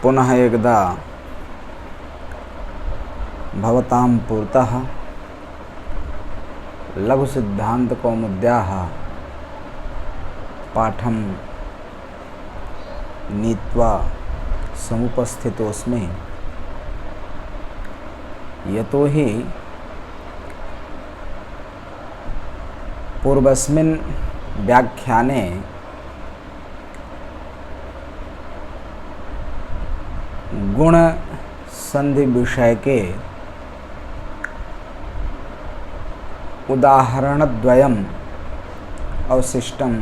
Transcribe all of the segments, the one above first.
पुनः एकदा भवतां पुरतः लघुसिद्धान्तकौमुद्याः पाठं नीत्वा समुपस्थितोऽस्मि। यतोहि पूर्वस्मिन् व्याख्याने गुण संधि विषय के उदाहरणद्वयम् अवशिष्टम्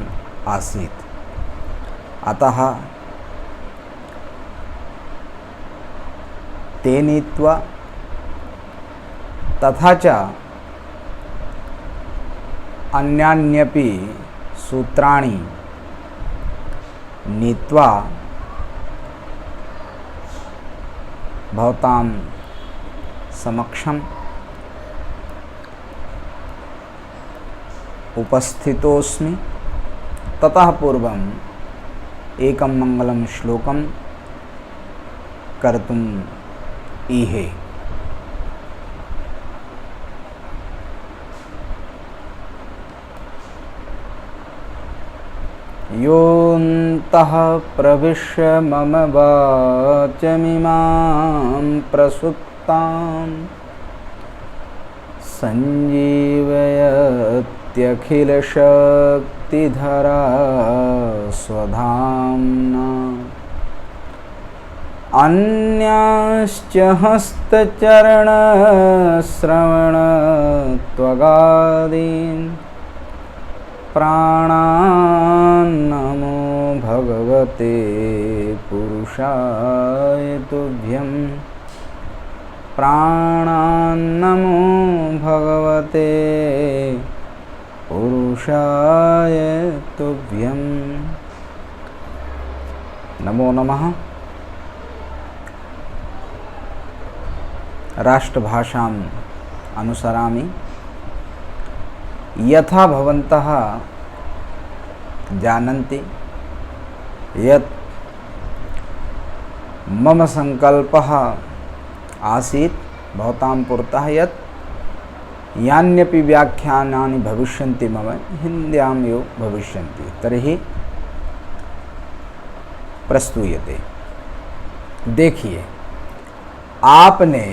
आसीत्। अतः ते नीत्वा तथा च अन्यान्यपि सूत्राणि नीत्वा भवतां समक्षम् उपस्थितोऽस्मि। ततः पूर्वम् एकं मङ्गलं श्लोकं कर्तुम् ईहे। योऽन्तः प्रविश्य मम वाचमिमां प्रसुप्तां संजीवयत्यखिलशक्तिधरा स्वधाम्ना अन्याश्च हस्तचरणश्रवणत्वगादीन् प्राणान्नमो भगवते पुरुषाय तुभ्यं। प्राणान्नमो भगवते पुरुषाय तुभ्यं। नमो नमः। राष्ट्रभाषाम् अनुसरामि। यथा भवन्तः जानन्ति यत् मम संकल्पः आसीत् भवतां पुरतः यत् यान्यपि व्याख्यानानि भविष्यन्ति मम हिन्द्यां एव भविष्यन्ति। तर्हि प्रस्तूयते। देखिए, आपने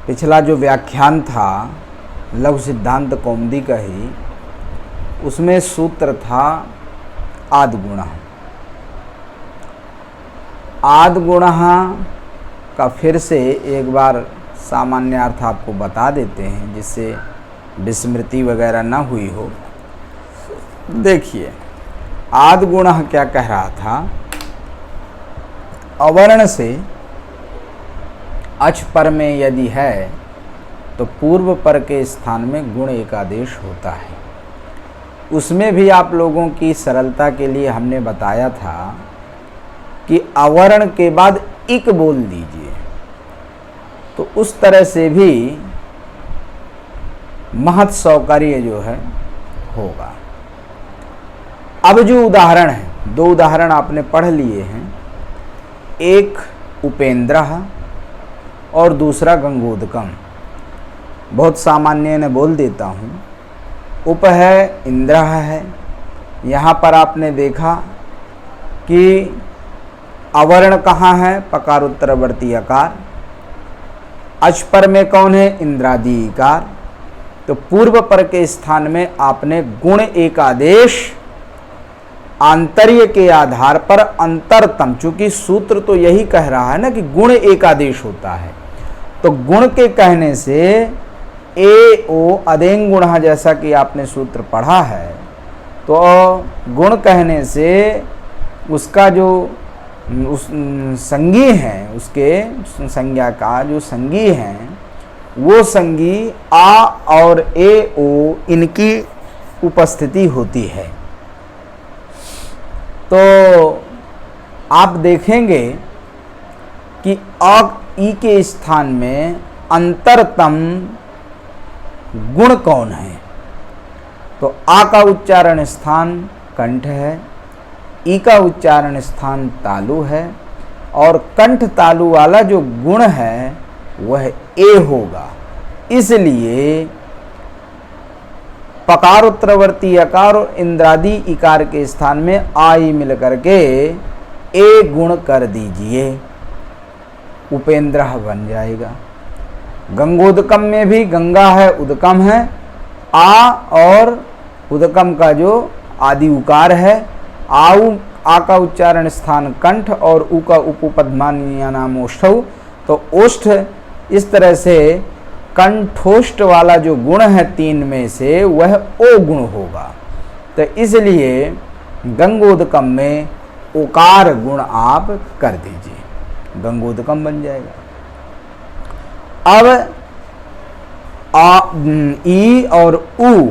पिछला जो व्याख्यान था लघु सिद्धांत कौमुदी का ही, उसमें सूत्र था आद्गुणः। आद्गुणः का फिर से एक बार सामान्य अर्थ आपको बता देते हैं जिससे विस्मृति वगैरह न हुई हो। देखिए, आद्गुणः क्या कह रहा था? अवर्ण से अच पर में यदि है तो पूर्व पर के स्थान में गुण एकादेश होता है। उसमें भी आप लोगों की सरलता के लिए हमने बताया था कि अवर्ण के बाद इक बोल दीजिए, तो उस तरह से भी महत् सौकर्य जो है होगा। अब जो उदाहरण है, दो उदाहरण आपने पढ़ लिए हैं, एक उपेंद्रः और दूसरा गंगोदकम। बहुत सामान्य ने बोल देता हूँ। उप है, इंद्रः है। यहाँ पर आपने देखा कि अवर्ण कहाँ है? पकार उत्तरवर्ती अकार। अच पर में कौन है? इंद्रादि इकार। तो पूर्व पर के स्थान में आपने गुण एकादेश आंतर्य के आधार पर अंतरतम, चूंकि सूत्र तो यही कह रहा है ना कि गुण एकादेश होता है, तो गुण के कहने से ए ओ अदेंग गुण, जैसा कि आपने सूत्र पढ़ा है, तो गुण कहने से उसका जो उस संगी है, उसके संज्ञा का जो संगी है, वो संगी आ और ए ओ इनकी उपस्थिति होती है। तो आप देखेंगे कि अ ई के स्थान में अंतरतम गुण कौन है? तो आ का उच्चारण स्थान कंठ है, ई का उच्चारण स्थान तालु है, और कंठ तालु वाला जो गुण है वह ए होगा। इसलिए पकार उत्तरवर्ती अकार और इंद्रादि इकार के स्थान में आई मिल करके ए गुण कर दीजिए, उपेंद्र बन जाएगा। गंगोदकम में भी गंगा है, उदकम है, आ और उदकम का जो आदि उकार है, आ का उच्चारण स्थान कंठ और उ का उपपद्मानीय नाम ओष्ठौ, तो ओष्ठ इस तरह से कंठोष्ठ वाला जो गुण है तीन में से वह ओ गुण होगा। तो इसलिए गंगोदकम में ओकार गुण आप कर दीजिए, गंगोदकम बन जाएगा। अब ई और उ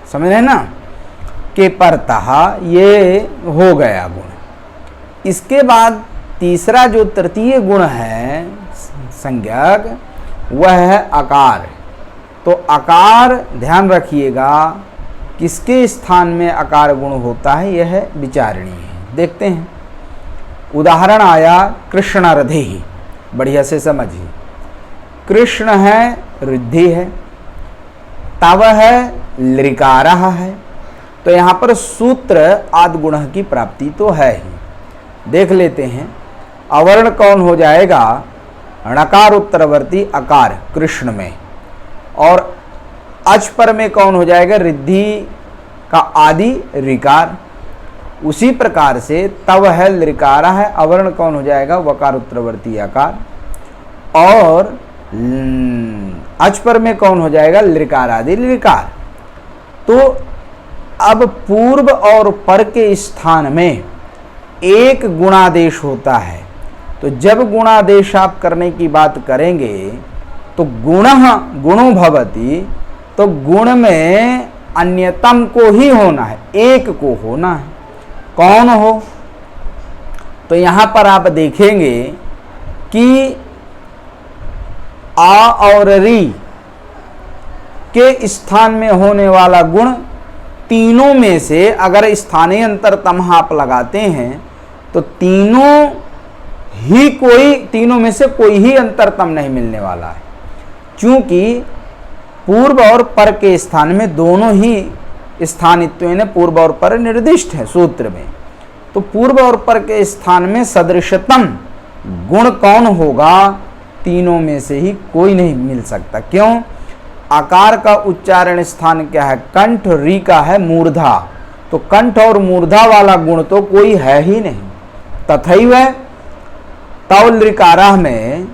समझ रहे ना के परतः ये हो गया गुण। इसके बाद तीसरा जो तृतीय गुण है संज्ञक, वह है आकार। तो आकार ध्यान रखिएगा किसके स्थान में आकार गुण होता है, यह विचारणीय है। देखते हैं, उदाहरण आया कृष्णरधि, बढ़िया से समझिए। कृष्ण है, रिद्धि है, तव है, लृकारः है, तो यहाँ पर सूत्र आदि गुण की प्राप्ति तो है ही। देख लेते हैं, अवर्ण कौन हो जाएगा, णकार उत्तरवर्ती अकार कृष्ण में, और अच पर में कौन हो जाएगा, रिद्धि का आदि ऋकार। उसी प्रकार से तव है, लृकारा है, अवर्ण कौन हो जाएगा, वकार उत्तरवर्ती अकार, और अच पर में कौन हो जाएगा, लृकार आदि लृकार। तो अब पूर्व और पर के स्थान में एक गुणादेश होता है। तो जब गुणादेश आप करने की बात करेंगे तो गुणो भवति, तो गुण में अन्यतम को ही होना है, एक को होना है। कौन हो, तो यहाँ पर आप देखेंगे कि आ और री के स्थान में होने वाला गुण तीनों में से अगर स्थानीय अंतरतम आप लगाते हैं तो तीनों में से कोई ही अंतरतम नहीं मिलने वाला है, क्योंकि पूर्व और पर के स्थान में दोनों ही स्थानित्व ने पूर्व और पर निर्दिष्ट है सूत्र में। तो पूर्व और पर के स्थान में सदृशतम गुण कौन होगा, तीनों में से ही कोई नहीं मिल सकता। क्यों, आकार का उच्चारण स्थान क्या है, कंठ, री का है मूर्धा, तो कंठ और मूर्धा वाला गुण तो कोई है ही नहीं। तथैव तव लृकारः में,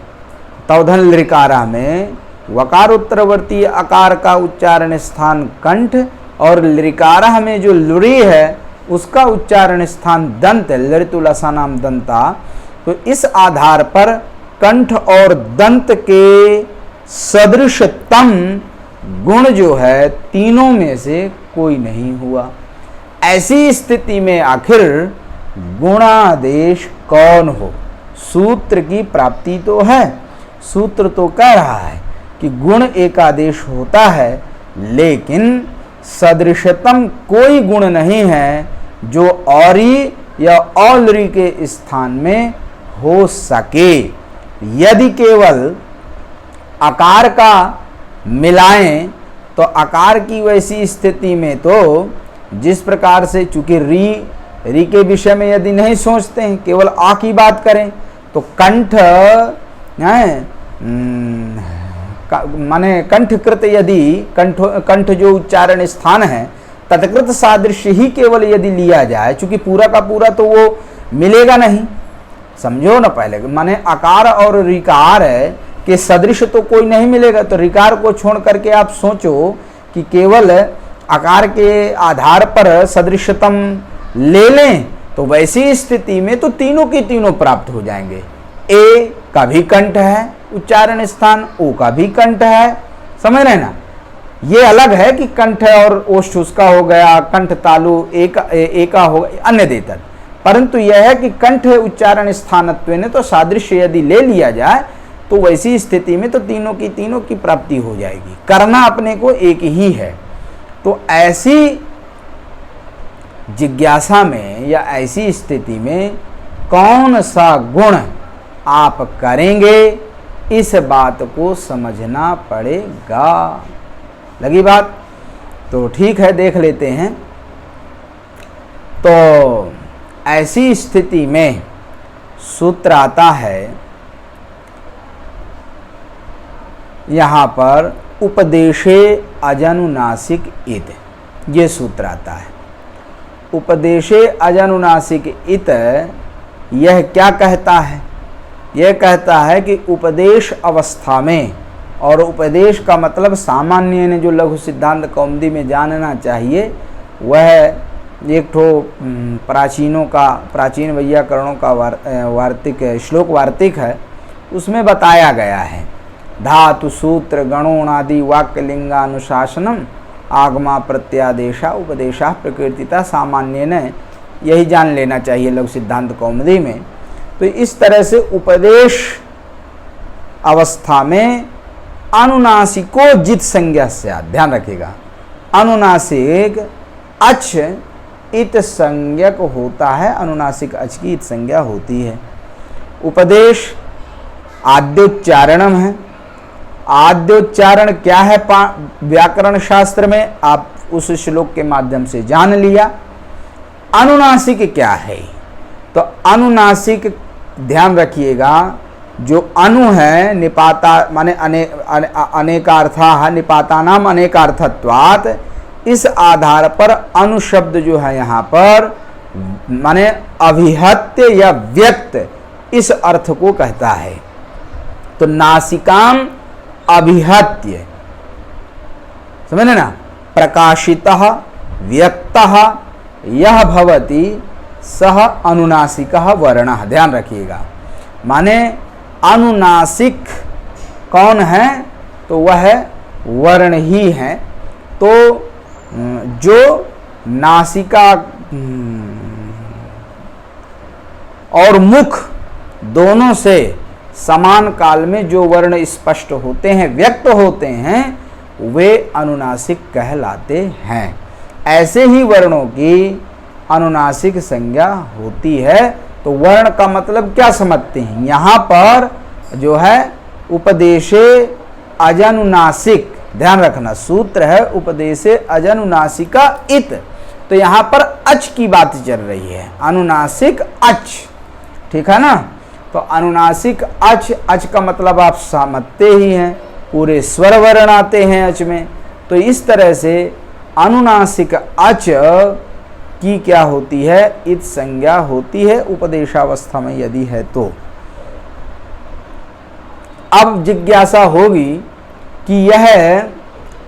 तवधन लृकारः में वकार उत्तरवर्ती आकार का उच्चारण स्थान कंठ, और लृकारः में जो लुरी है उसका उच्चारण स्थान दंत, लृतुलसानाम दंता। तो इस आधार पर कंठ और दंत के सदृशतम गुण जो है तीनों में से कोई नहीं हुआ। ऐसी स्थिति में आखिर गुणादेश कौन हो, सूत्र की प्राप्ति तो है। सूत्र तो कह रहा है कि गुण एकादेश होता है, लेकिन सदृशतम कोई गुण नहीं है जो औरी या औलरी के स्थान में हो सके। यदि केवल आकार का मिलाएं तो आकार की वैसी स्थिति में तो जिस प्रकार से, चूंकि री के विषय में यदि नहीं सोचते हैं, केवल आ की बात करें तो कंठ माने कंठकृत, यदि कंठ जो उच्चारण स्थान है तत्कृत सादृश्य ही केवल यदि लिया जाए, चूंकि पूरा का पूरा तो वो मिलेगा नहीं, समझो ना। पहले माने आकार और ऋकार के सदृश तो कोई नहीं मिलेगा, तो ऋकार को छोड़ करके आप सोचो कि केवल आकार के आधार पर सदृशतम ले लें, तो वैसी स्थिति में तो तीनों की तीनों प्राप्त हो जाएंगे। ए का भी कंठ है उच्चारण स्थान, ओ का भी कंठ है, समझ रहे ना। ये अलग है कि कंठ और ओष्ठ उसका हो गया, कंठ तालु ए का हो गया, अन्य देतर। परंतु यह है कि कंठ उच्चारण स्थानत्व ने तो सादृश्य यदि ले लिया जाए तो वैसी स्थिति में तो तीनों की प्राप्ति हो जाएगी। करना अपने को एक ही है। तो ऐसी जिज्ञासा में या ऐसी स्थिति में कौन सा गुण आप करेंगे, इस बात को समझना पड़ेगा। लगी बात? तो ठीक है, देख लेते हैं। तो ऐसी स्थिति में सूत्र आता है यहाँ पर उपदेशे अजनुनासिक इत, ये सूत्र आता है। उपदेशे अजनुनासिक इत यह क्या कहता है? यह कहता है कि उपदेश अवस्था में, और उपदेश का मतलब सामान्य ने जो लघु सिद्धांत कौमुदी में जानना चाहिए वह एक ठो प्राचीनों का, प्राचीन वैयाकरणों का वार्तिक श्लोक वार्तिक है, उसमें बताया गया है। धातु सूत्र गणोणादि वाक्य लिंगानुशासनम आगमा प्रत्यादेशा उपदेशा प्रकृतिता सामान्य ने, यही जान लेना चाहिए लघु सिद्धांत कौमुदी में। तो इस तरह से उपदेश अवस्था में अनुनासिको जित संज्ञा से, ध्यान रखिएगा, अनुनासिक अच इत संज्ञक होता है, अनुनासिक अच की इत संज्ञा होती है। उपदेश आद्योच्चारणम है। आद्योच्चारण क्या है व्याकरण शास्त्र में, आप उस श्लोक के माध्यम से जान लिया। अनुनासिक क्या है? तो अनुनासिक ध्यान रखिएगा, जो अनु है निपाता माने अनेकार्था निपाता नाम अनेकार्थत्वात्, इस आधार पर अनु शब्द जो है यहाँ पर माने अभिहत्य या व्यक्त, इस अर्थ को कहता है। तो नासिकाम अभिहत्य, समझे ना, प्रकाशितः व्यक्तः यह भवति सह अनुनासिकः वर्णः। ध्यान रखिएगा, माने अनुनासिक कौन है? तो वह वर्ण ही है। तो जो नासिका और मुख दोनों से समान काल में जो वर्ण स्पष्ट होते हैं, व्यक्त होते हैं, वे अनुनासिक कहलाते हैं। ऐसे ही वर्णों की अनुनासिक संज्ञा होती है। तो वर्ण का मतलब क्या समझते हैं? यहाँ पर जो है उपदेशे अजनुनासिक, ध्यान रखना, सूत्र है उपदेशे अजनुनासिका इत। तो यहाँ पर अच की बात चल रही है, अनुनासिक अच, ठीक है ना। तो अनुनासिक अच, अच का मतलब आप समझते ही हैं, पूरे स्वर वर्ण आते हैं अच में। तो इस तरह से अनुनासिक अच की क्या होती है? इत संज्ञा होती है उपदेशावस्था में यदि है तो। अब जिज्ञासा होगी कि यह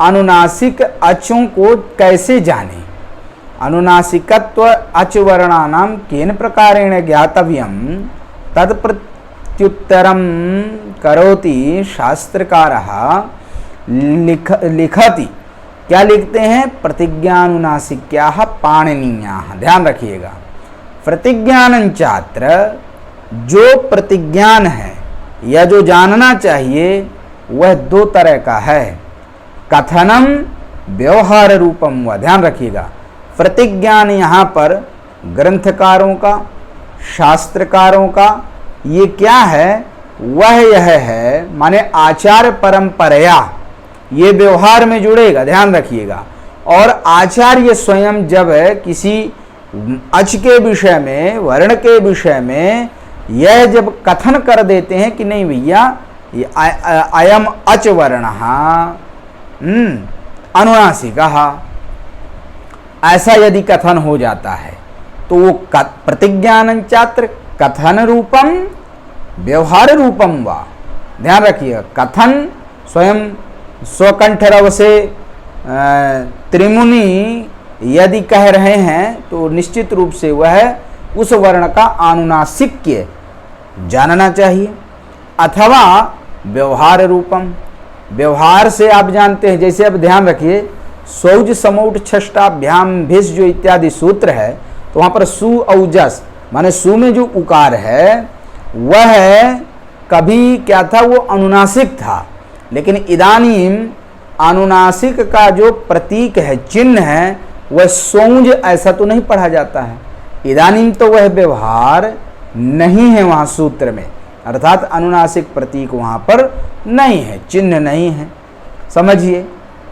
अनुनासिक अचों को कैसे जाने? अनुनासिकत्व अच वर्णानाम केन प्रकारेण ज्ञातव्यम तत्प्रत्युत्तरम करोति शास्त्रकारः लिखति। क्या लिखते हैं? प्रतिज्ञानुनासिक्याः पाणिनीयाः। ध्यान रखिएगा, प्रतिज्ञानं चात्र, जो प्रतिज्ञान है या जो जानना चाहिए वह दो तरह का है, कथनम व्यवहार रूपम व। ध्यान रखिएगा, प्रतिज्ञान यहाँ पर ग्रंथकारों का, शास्त्रकारों का, ये क्या है? वह यह है माने आचार परंपराया, ये व्यवहार में जुड़ेगा, ध्यान रखिएगा। और आचार्य स्वयं जब किसी अच के विषय में, वर्ण के विषय में यह जब कथन कर देते हैं कि नहीं भैया अयम अच वर्णः अनुनासिकः, ऐसा यदि कथन हो जाता है तो वो प्रतिज्ञानं चात्र कथन रूपम व्यवहार रूपम वा। ध्यान रखिएगा, कथन स्वयं स्वकंठरव से त्रिमुनि यदि कह रहे हैं तो निश्चित रूप से वह उस वर्ण का अनुनासिक्य जानना चाहिए। अथवा व्यवहार रूपम, व्यवहार से आप जानते हैं, जैसे अब ध्यान रखिए, सौज समौट छष्टाभ्याम भिष जो इत्यादि सूत्र है, तो वहाँ पर सु औजस माने सु में जो उकार है वह कभी क्या था? वो अनुनासिक था। लेकिन इदानीम अनुनासिक का जो प्रतीक है, चिन्ह है, वह सोंज ऐसा तो नहीं पढ़ा जाता है। इदानीम तो वह व्यवहार नहीं है वहाँ सूत्र में, अर्थात अनुनासिक प्रतीक वहाँ पर नहीं है, चिन्ह नहीं है, समझिए।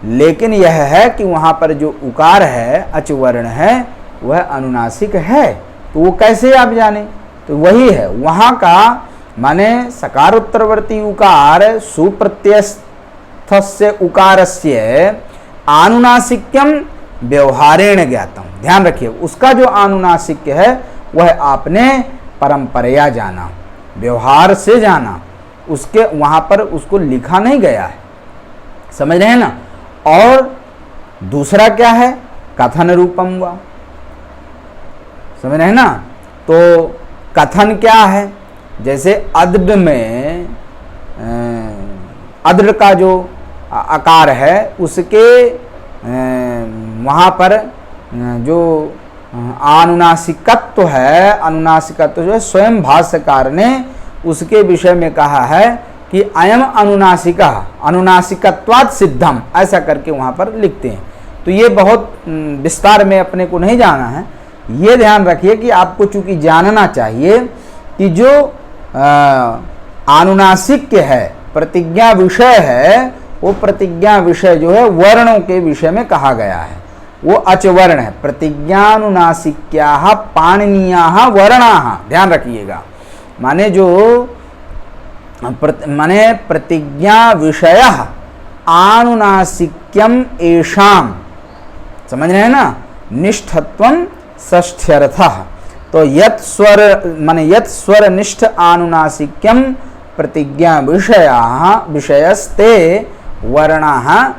लेकिन यह है कि वहाँ पर जो उकार है, अचवर्ण है, वह अनुनासिक है। तो वो कैसे आप जाने? तो वही है वहाँ का, माने सकार उत्तरवर्ती उकार सुप्रत्ययस्थस्य उकारस्य आनुनासिक्यम व्यवहारेण ज्ञातम। ध्यान रखिए, उसका जो आनुनासिक्य है वह आपने परंपराया जाना, व्यवहार से जाना, उसके वहाँ पर उसको लिखा नहीं गया है, समझ रहे हैं ना। और दूसरा क्या है? कथन रूपम वा, समझ रहे हैं ना। तो कथन क्या है? जैसे अद्र में अद्र का जो आकार है उसके वहाँ पर जो आनुनासिकत्व है, अनुनासिकत्व जो है स्वयं भाष्यकार ने उसके विषय में कहा है कि अयम अनुनासिका अनुनासिकत्वात् सिद्धम, ऐसा करके वहाँ पर लिखते हैं। तो ये बहुत विस्तार में अपने को नहीं जाना है। ये ध्यान रखिए कि आपको चूंकि जानना चाहिए कि जो आनुनासिक है, प्रतिज्ञा विषय है, वो प्रतिज्ञा विषय जो है वर्णों के विषय में कहा गया है, वो अचवर्ण है। प्रतिज्ञानुनासिक्याः पाणिनीयाः वर्णाः, ध्यान रखिएगा। माने जो माने प्रतिज्ञा विषय आनुनासिक्यम एषाम, समझ रहे हैं ना, निष्ठत्वम षष्ठ्यर्थः। तो यत् स्वर माने यत् स्वर निष्ठ आनुनासिक्यम प्रतिज्ञा विषयस्ते वर्णाः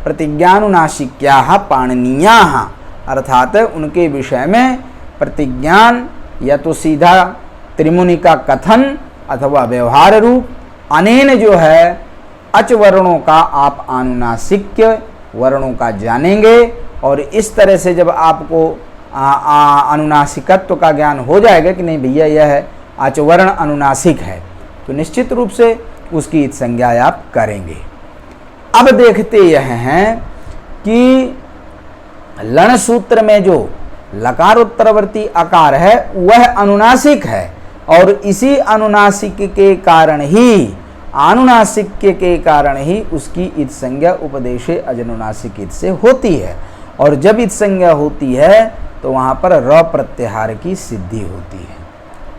प्रतिज्ञानुनासिक्याः पाणिनीयाः, अर्थात उनके विषय में प्रतिज्ञान या तो सीधा त्रिमुनि का कथन अथवा व्यवहार रूप, अनेन जो है अच वर्णों का आप आनुनासिक्य वर्णों का जानेंगे। और इस तरह से जब आपको अनुनासिकत्व का ज्ञान हो जाएगा कि नहीं भैया यह अचवर्ण अनुनासिक है, तो निश्चित रूप से उसकी इत संज्ञा आप करेंगे। अब देखते यह हैं कि लण सूत्र में जो लकार उत्तरवर्ती आकार है वह अनुनासिक है, और इसी अनुनासिक के कारण ही, आनुनासिक के कारण ही उसकी इत संज्ञा उपदेशे अजनुनासिक इत से होती है। और जब इत संज्ञा होती है तो वहाँ पर र प्रत्याहार की सिद्धि होती है।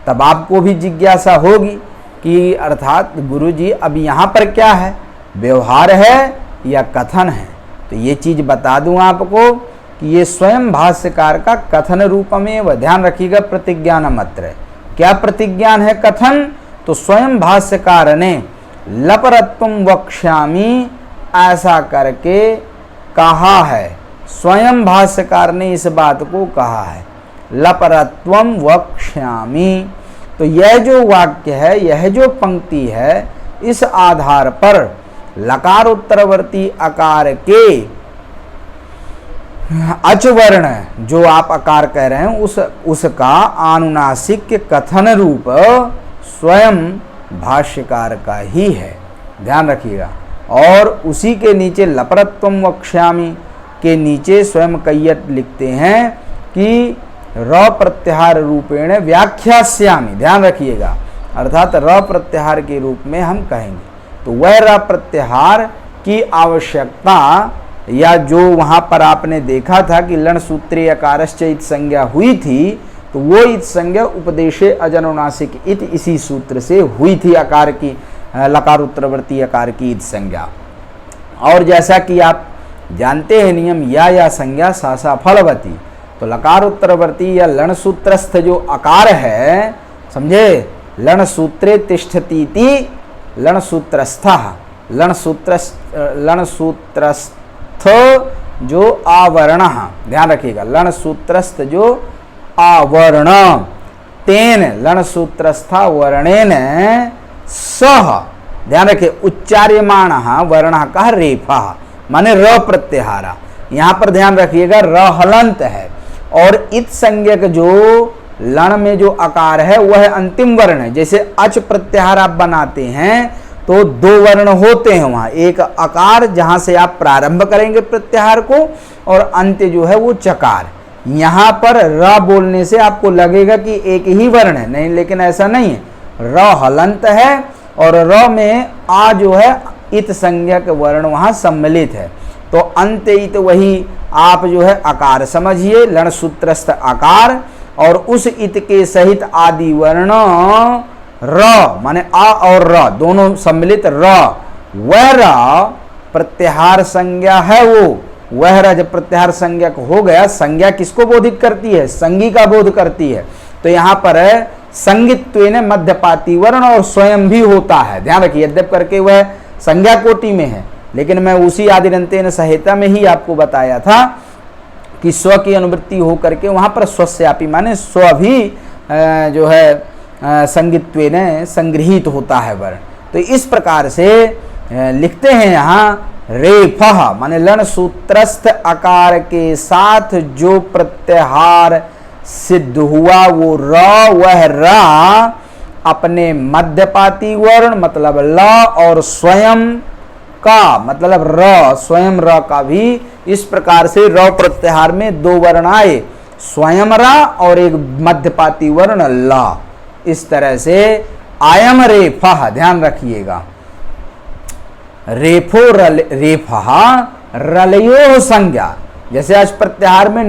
तब आपको भी जिज्ञासा होगी कि अर्थात गुरुजी अब यहाँ पर क्या है, व्यवहार है या कथन है? तो ये चीज़ बता दूँ आपको कि ये स्वयं भाष्यकार का कथन रूप में, वह ध्यान रखिएगा, प्रतिज्ञानमत्र। क्या प्रतिज्ञान है? कथन। तो स्वयं भाष्यकार ने लपरत्वम वक्ष्यामि ऐसा करके कहा है, स्वयं भाष्यकार ने इस बात को कहा है, लपरत्वम वक्ष्यामि। तो यह जो वाक्य है, यह जो पंक्ति है, इस आधार पर लकार उत्तरवर्ती आकार के अचवर्ण जो आप आकार कह रहे हैं उसका आनुनासिक कथन रूप स्वयं भाष्यकार का ही है, ध्यान रखिएगा। और उसी के नीचे लपरत्वम वक्ष्यामि के नीचे स्वयं कैयट लिखते हैं कि र प्रत्याहार रूपेण व्याख्यास्यामि, ध्यान रखिएगा, अर्थात र प्रत्याहार के रूप में हम कहेंगे। तो वह र प्रत्याहार की आवश्यकता, या जो वहाँ पर आपने देखा था कि लण सूत्रीय अकारश्च इत संज्ञा हुई थी, तो वो इत संज्ञा उपदेशे अजनुनासिक इत इसी सूत्र से हुई थी, आकार की, लकार उत्तरवर्ती आकार की इत संज्ञा। और जैसा कि आप जानते हैं नियम, या संज्ञा सा फलवती। तो लकार उत्तरवर्ती या लण सूत्रस्थ जो आकार है, समझे, लण सूत्रे तिष्ठतीति लण सूत्रस्थः, लण सूत्रस्थ जो आवरण, ध्यान रखिएगा, लण सूत्रस्थ जो आवरण, तेन लण सूत्रस्था वर्णेन सह, ध्यान रखिए, उच्चार्यमाण वर्ण का रेफा, माने र प्रत्याहारा। यहाँ पर ध्यान रखिएगा र हलंत है, और इत संज्ञक जो लण में जो आकार है वह अंतिम वर्ण है। जैसे अच प्रत्याहार आप बनाते हैं तो दो वर्ण होते हैं वहाँ, एक अकार जहाँ से आप प्रारंभ करेंगे प्रत्याहार को, और अंत्य जो है वो चकार। यहाँ पर र बोलने से आपको लगेगा कि एक ही वर्ण है, नहीं, लेकिन ऐसा नहीं है। र हलंत है और र में आ जो है इत संज्ञक वर्ण वहाँ सम्मिलित है, तो अंत्य इत वही आप जो है अकार समझिए, लण सूत्रस्थ आकार, और उस इत के सहित आदि वर्ण र माने आ और र दोनों सम्मिलित र, वह र प्रत्याहार संज्ञा है। वह र जब प्रत्याहार संज्ञा हो गया, संज्ञा किसको बोधित करती है? संगी का बोध करती है। तो यहाँ पर संगित्वेन मध्यपाती वर्ण और स्वयं भी होता है, ध्यान रखिए। यद्यप करके वह संज्ञा कोटि में है, लेकिन मैं उसी आदिरंतेन सहिता में ही आपको बताया था कि स्व की अनुवृत्ति हो करके वहाँ पर स्वस्यापि माने स्व भी जो है संगित्वेन संग्रहित होता है वर्ण। तो इस प्रकार से लिखते हैं यहाँ रेफः माने लण सूत्रस्थ आकार के साथ जो प्रत्याहार सिद्ध हुआ वो र, वह र अपने मध्यपाती वर्ण मतलब ल और स्वयं का मतलब र, स्वयं र का भी इस प्रकार से र प्रत्याहार में दो वर्ण आए, स्वयं र और एक मध्यपाती वर्ण ल। इस तरह से आयम रेफः, ध्यान रखिएगा, रेफो रेफः रलयो संज्ञा। जैसे आज प्रत्याहार में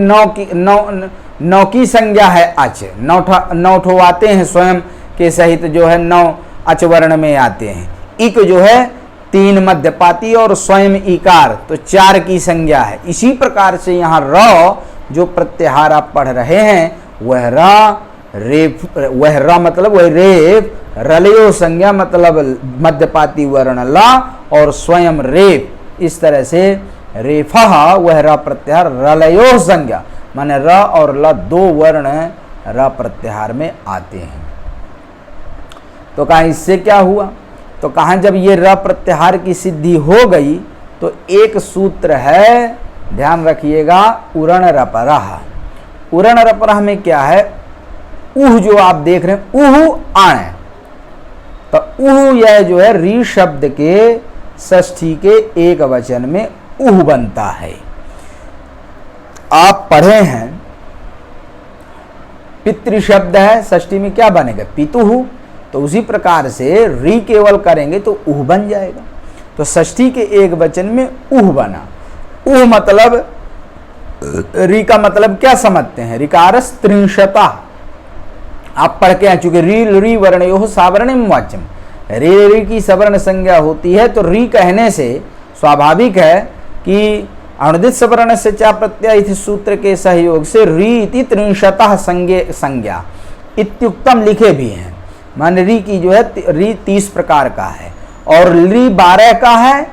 नौ की संज्ञा है अच, नौ ठो आते हैं स्वयं के सहित जो है, नौ अच वर्ण में आते हैं। इक जो है तीन मध्यपाती और स्वयं इकार, तो चार की संज्ञा है। इसी प्रकार से यहाँ र जो प्रत्याहार आप पढ़ रहे हैं वह र रेफ, वह र मतलब वह रेफ, रलयो संज्ञा मतलब मध्यपाती वर्ण ला और स्वयं रेफ। इस तरह से रेफः वह र प्रत्याहार रलयो संज्ञा माने र और ल दो वर्ण र प्रत्याहार में आते हैं। तो कहा इससे क्या हुआ? तो कहा जब ये र प्रत्याहार की सिद्धि हो गई तो एक सूत्र है, ध्यान रखिएगा, उरण रपरः। उरण रपरः में क्या है? उह जो आप देख रहे हैं उह आण, तो उह यह जो है री शब्द के षष्ठी के एक वचन में उह बनता है। आप पढ़े हैं पितृ शब्द है, षष्ठी में क्या बनेगा? पितुः। तो उसी प्रकार से री केवल करेंगे तो उह बन जाएगा। तो षष्ठी के एक वचन में उह बना। उह मतलब री का मतलब क्या समझते हैं? ऋकारस त्रिंशता आप पढ़ के आ चुके, री वर्णयोः सावर्णिम वाच्यम। री की सवर्ण संज्ञा होती है, तो री कहने से स्वाभाविक है कि अनुदित सवर्ण से चा प्रत्यय इति सूत्र के सहयोग से री इति त्रिंशतः संज्ञा इत्युक्तम लिखे भी हैं। मान री की जो है री 30 प्रकार का है और री 12 का है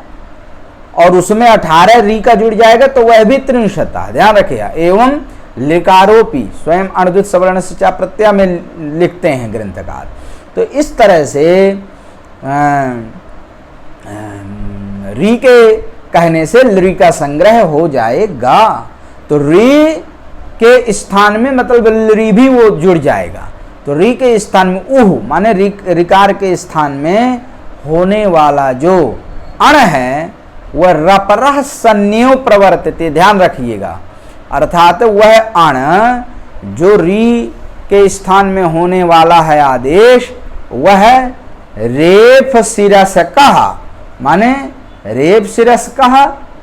और उसमें 18 री का जुड़ जाएगा तो वह भी त्रिंशतः, ध्यान रखिएगा। एवं लिकारोपी स्वयं अनुदित सवर्ण से चा प्रत्यय में लिखते हैं ग्रंथकार। तो इस तरह से री के कहने से री का संग्रह हो जाएगा। तो री के स्थान में मतलब री भी वो जुड़ जाएगा। तो री के स्थान में उह माने रिकार के स्थान में होने वाला जो अण है वह रपरः संज्ञो प्रवर्तते, ध्यान रखिएगा। अर्थात वह अण जो री के स्थान में होने वाला है आदेश, वह रेफ शिरस्कः माने रेफ शिरस्कः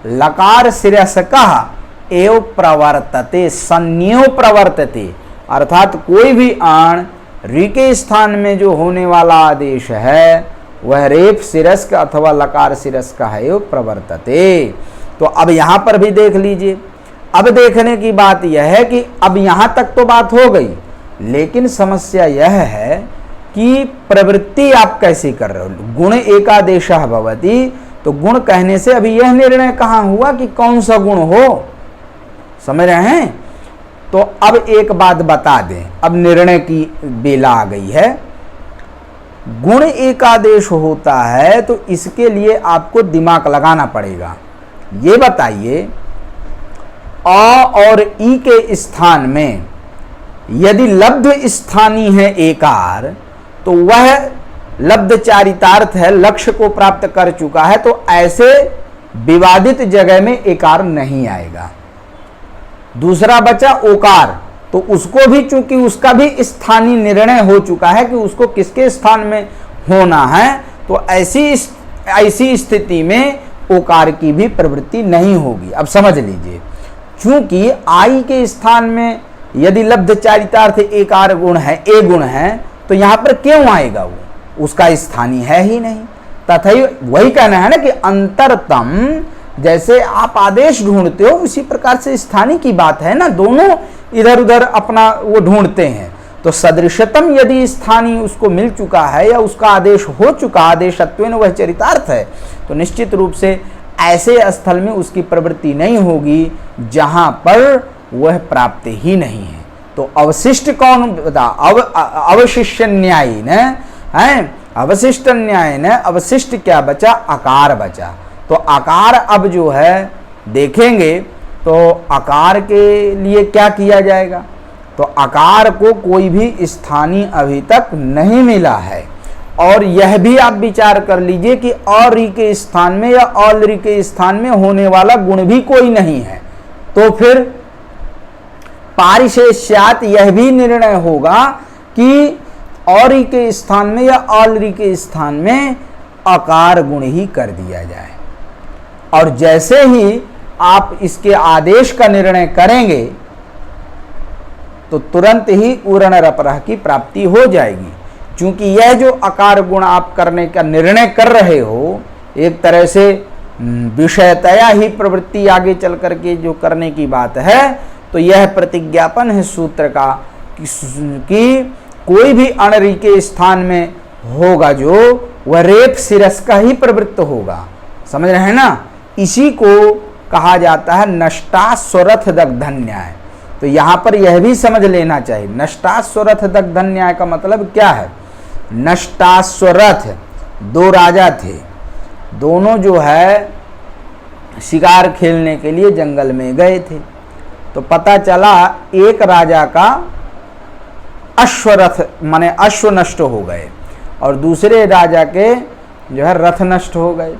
लकार शिरस्कः एव प्रवर्तते, संज्ञो प्रवर्तते। अर्थात कोई भी अण री के स्थान में जो होने वाला आदेश है वह रेफ शिरस्क अथवा लकार शिरस्क है एव प्रवर्तते। तो अब यहाँ पर भी देख लीजिए। अब देखने की बात यह है कि अब यहाँ तक तो बात हो गई, लेकिन समस्या यह है कि प्रवृत्ति आप कैसे कर रहे हो। गुण एकादेशः भवति, तो गुण कहने से अभी यह निर्णय कहाँ हुआ कि कौन सा गुण हो, समझ रहे हैं? तो अब एक बात बता दें, अब निर्णय की बेला आ गई है। गुण एकादेश होता है तो इसके लिए आपको दिमाग लगाना पड़ेगा। ये बताइए अ और ई के स्थान में यदि लब्ध स्थानी है एकार तो वह लब्ध चारितार्थ है, लक्ष्य को प्राप्त कर चुका है, तो ऐसे विवादित जगह में एकार नहीं आएगा। दूसरा बचा ओकार, तो उसको भी चूंकि उसका भी स्थानीय निर्णय हो चुका है कि उसको किसके स्थान में होना है, तो ऐसी स्थिति में ओकार की भी प्रवृत्ति नहीं होगी। अब समझ लीजिए, चूंकि आई के स्थान में यदि लब्ध चारितार्थ एकार गुण है, ए गुण है, तो यहां पर क्यों आएगा? वो उसका स्थानीय है ही नहीं। तथा वही कहना है ना कि अंतरतम, जैसे आप आदेश ढूंढते हो उसी प्रकार से स्थानीय की बात है ना, दोनों इधर उधर अपना वो ढूंढते हैं। तो सदृशतम यदि स्थानीय उसको मिल चुका है या उसका आदेश हो चुका, आदेशत्वेन वह चरितार्थ है, तो निश्चित रूप से ऐसे स्थल में उसकी प्रवृत्ति नहीं होगी जहां पर वह प्राप्त ही नहीं है। तो अवशिष्ट कौन बता? अवशिष्ट न्यायी न है, अवशिष्ट न्याय न, अवशिष्ट क्या बचा? आकार बचा। तो आकार अब जो है देखेंगे तो आकार के लिए क्या किया जाएगा? तो आकार को कोई भी स्थानीय अभी तक नहीं मिला है। और यह भी आप विचार कर लीजिए कि और के स्थान में या ऑलरी के स्थान में होने वाला गुण भी कोई नहीं है। तो फिर पारिशेष्यात यह भी निर्णय होगा कि और के स्थान में या ऑलरी के स्थान में आकार गुण ही कर दिया जाए। और जैसे ही आप इसके आदेश का निर्णय करेंगे तो तुरंत ही उरण रपरह की प्राप्ति हो जाएगी। क्योंकि यह जो आकार गुण आप करने का निर्णय कर रहे हो, एक तरह से विषयतया ही प्रवृत्ति आगे चल करके जो करने की बात है, तो यह प्रतिज्ञापन है सूत्र का कि कोई भी अणरी के स्थान में होगा जो वह रेप शिरस का ही प्रवृत्त होगा। समझ रहे हैं ना? इसी को कहा जाता है नष्टास्वरथ दग्धन न्याय। तो यहां पर यह भी समझ लेना चाहिए, नष्टास्वरथ दग्धन न्याय का मतलब क्या है? नष्टास्वरथ दो राजा थे, दोनों जो है शिकार खेलने के लिए जंगल में गए थे। तो पता चला एक राजा का अश्वरथ माने अश्व नष्ट हो गए और दूसरे राजा के जो है रथ नष्ट हो गए।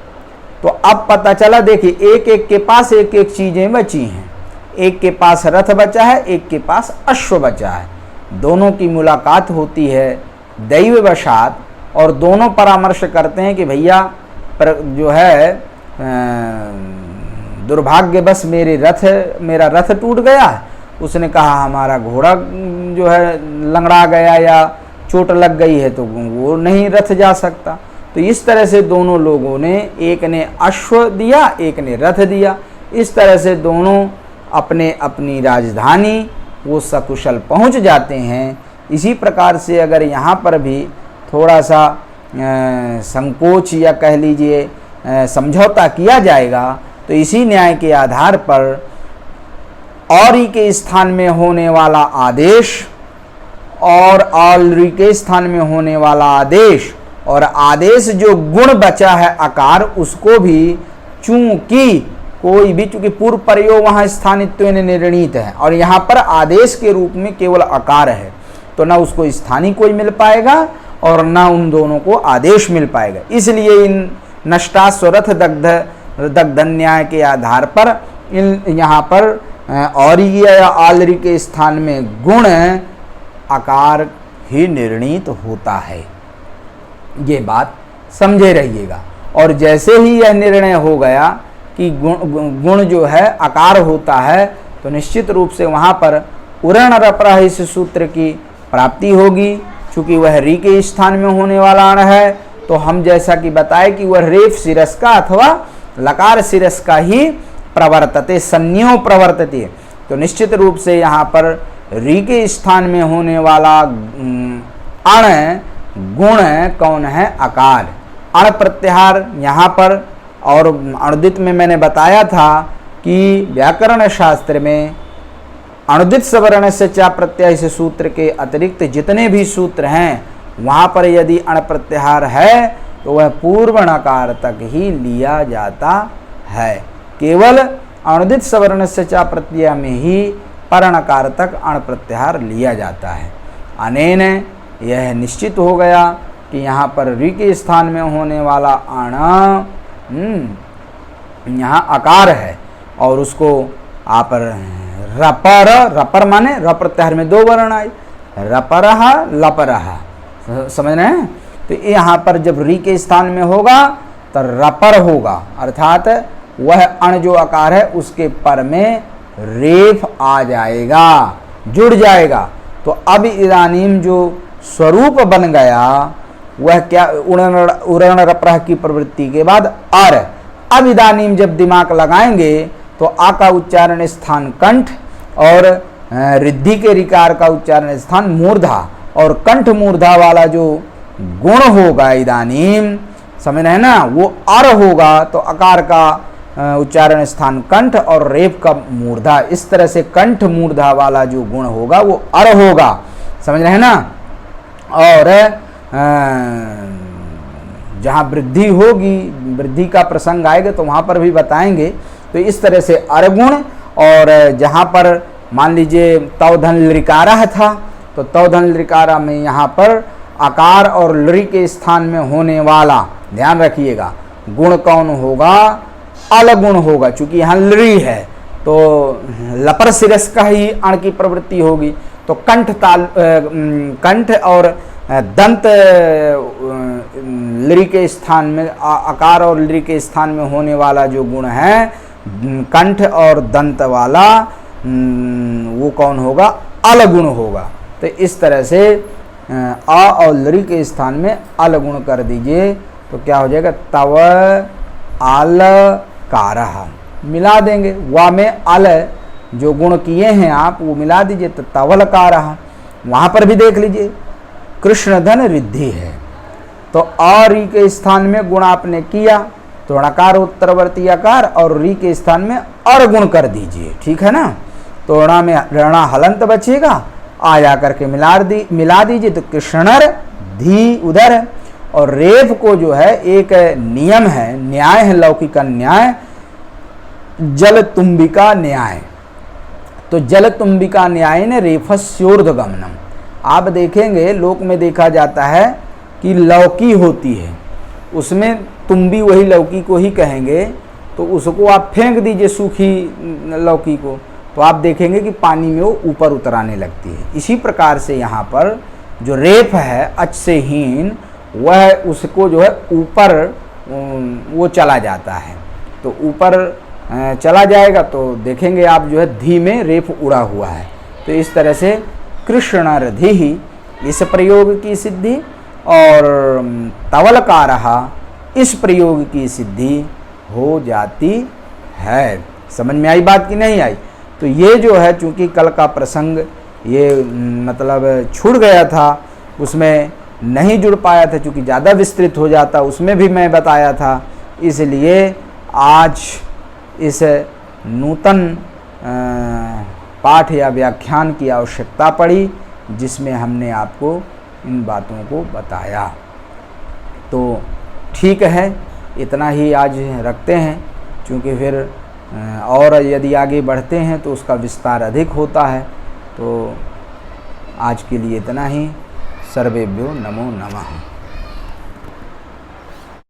तो अब पता चला, देखिए एक एक के पास एक एक चीजें बची हैं। एक के पास रथ बचा है, एक के पास अश्व बचा है। दोनों की मुलाकात होती है दैववशात और दोनों परामर्श करते हैं कि भैया जो है दुर्भाग्यवश मेरा रथ टूट गया है। उसने कहा हमारा घोड़ा जो है लंगड़ा गया या चोट लग गई है तो वो नहीं रथ जा सकता। तो इस तरह से दोनों लोगों ने, एक ने अश्व दिया, एक ने रथ दिया। इस तरह से दोनों अपने अपनी राजधानी वो सकुशल पहुंच जाते हैं। इसी प्रकार से अगर यहाँ पर भी थोड़ा सा संकोच या कह लीजिए समझौता किया जाएगा तो इसी न्याय के आधार पर और के स्थान में होने वाला आदेश और ऑलरी के स्थान में होने वाला आदेश और आदेश जो गुण बचा है आकार, उसको भी चूंकि कोई भी, चूंकि पूर्व प्रयोग वहां स्थानित्व निर्णीत है और यहाँ पर आदेश के रूप में केवल आकार है, तो ना उसको स्थानीय कोई मिल पाएगा और ना उन दोनों को आदेश मिल पाएगा। इसलिए इन नष्टास्वरथ दग्धन न्याय के आधार पर यहाँ पर और या ऑलरी के स्थान में गुण आकार ही निर्णीत होता है। ये बात समझे रहिएगा। और जैसे ही यह निर्णय हो गया कि गुण जो है आकार होता है, तो निश्चित रूप से वहाँ पर उरण रपरह इस सूत्र की प्राप्ति होगी। चूँकि वह री के स्थान में होने वाला अण है, तो हम जैसा कि बताए कि वह रेफ शिरस का अथवा लकार शिरस का ही प्रवर्तते, संज्ञो प्रवर्तते। तो निश्चित रूप से यहाँ पर री के स्थान में होने वाला अण गुण कौन है? आकार। अण प्रत्याहार यहाँ पर, और अणुदित में मैंने बताया था कि व्याकरण शास्त्र में अणुदित सवर्ण से चा प्रत्यय से सूत्र के अतिरिक्त जितने भी सूत्र हैं वहाँ पर यदि अण प्रत्याहार है तो वह पूर्व णकार तक ही लिया जाता है। केवल अणुदित सवर्ण से चा प्रत्यय में ही पर णकार तक अण प्रत्याहार लिया जाता है। अनेन यह निश्चित हो गया कि यहाँ पर री के स्थान में होने वाला अण यहाँ आकार है और उसको आप रपर, रपर माने र प्रत्याहार में 2 वर्ण आए, रपरहा लपरहा, समझ रहे हैं। तो यहाँ पर जब री के स्थान में होगा तो रपर होगा, अर्थात वह अण जो आकार है उसके पर में रेफ आ जाएगा, जुड़ जाएगा। तो अब इदानीम जो स्वरूप बन गया वह क्या, उरण रप्रह की प्रवृत्ति के बाद अर। अब इदानीम जब दिमाग लगाएंगे तो आ का उच्चारण स्थान कंठ और रिद्धि के रिकार का उच्चारण स्थान मूर्धा, और कंठ मूर्धा वाला जो गुण होगा इदानीम, समझ रहे हैं ना, वो अर होगा। तो अकार का उच्चारण स्थान कंठ और रेफ का मूर्धा, इस तरह से कंठ मूर्धा वाला जो गुण होगा वो अर होगा, समझ रहे हैं ना। और जहाँ वृद्धि होगी, वृद्धि का प्रसंग आएगा तो वहाँ पर भी बताएंगे। तो इस तरह से अरगुण, और जहाँ पर मान लीजिए तवधन लृकारा था तो तवधन लृकारा में यहाँ पर आकार और लृ के स्थान में होने वाला, ध्यान रखिएगा, गुण कौन होगा, अलगुण होगा। चूंकि यहाँ लृ है तो लपर सिरस का ही अण की प्रवृत्ति होगी। तो कंठ और दंत लृ के स्थान में, आकार और लृ के स्थान में होने वाला जो गुण है कंठ और दंत वाला, वो कौन होगा, अलगुण होगा। तो इस तरह से अ और लृ के स्थान में अलगुण कर दीजिए तो क्या हो जाएगा, तव अलकारः, मिला देंगे। वा में अल जो गुण किए हैं आप वो मिला दीजिए तो तवलकारः। वहाँ पर भी देख लीजिए कृष्णधन रिद्धि है तो अ री के स्थान में गुण आपने किया तो णकार उत्तरवर्ती आकार और री के स्थान में अर गुण कर दीजिए, ठीक है ना। तो णा में ऋणा हलंत बचेगा, आ जा करके मिला दीजिए तो कृष्णर धी उधर है। और रेफ को जो है एक नियम है, न्याय है, लौकिक न्याय, जल तुम्बिका न्याय। तो जल तुम्बिका न्याय ने रेफस्योर्ध्वगमनम। आप देखेंगे लोक में देखा जाता है कि लौकी होती है, उसमें तुम्बी वही लौकी को ही कहेंगे, तो उसको आप फेंक दीजिए सूखी लौकी को तो आप देखेंगे कि पानी में वो ऊपर उतराने लगती है। इसी प्रकार से यहाँ पर जो रेफ है अच से हीन, वह उसको जो है ऊपर वो चला जाता है, तो ऊपर चला जाएगा तो देखेंगे आप जो है धी में रेफ उड़ा हुआ है। तो इस तरह से कृष्णरधि इस प्रयोग की सिद्धि और तवलकारः इस प्रयोग की सिद्धि हो जाती है। समझ में आई बात कि नहीं आई। तो ये जो है चूँकि कल का प्रसंग ये मतलब छूट गया था, उसमें नहीं जुड़ पाया था, चूँकि ज़्यादा विस्तृत हो जाता उसमें भी मैं बताया था, इसलिए आज इस नूतन पाठ या व्याख्यान की आवश्यकता पड़ी जिसमें हमने आपको इन बातों को बताया। तो ठीक है, इतना ही आज रखते हैं, क्योंकि फिर और यदि आगे बढ़ते हैं तो उसका विस्तार अधिक होता है। तो आज के लिए इतना ही। सर्वेभ्यो नमो नमः।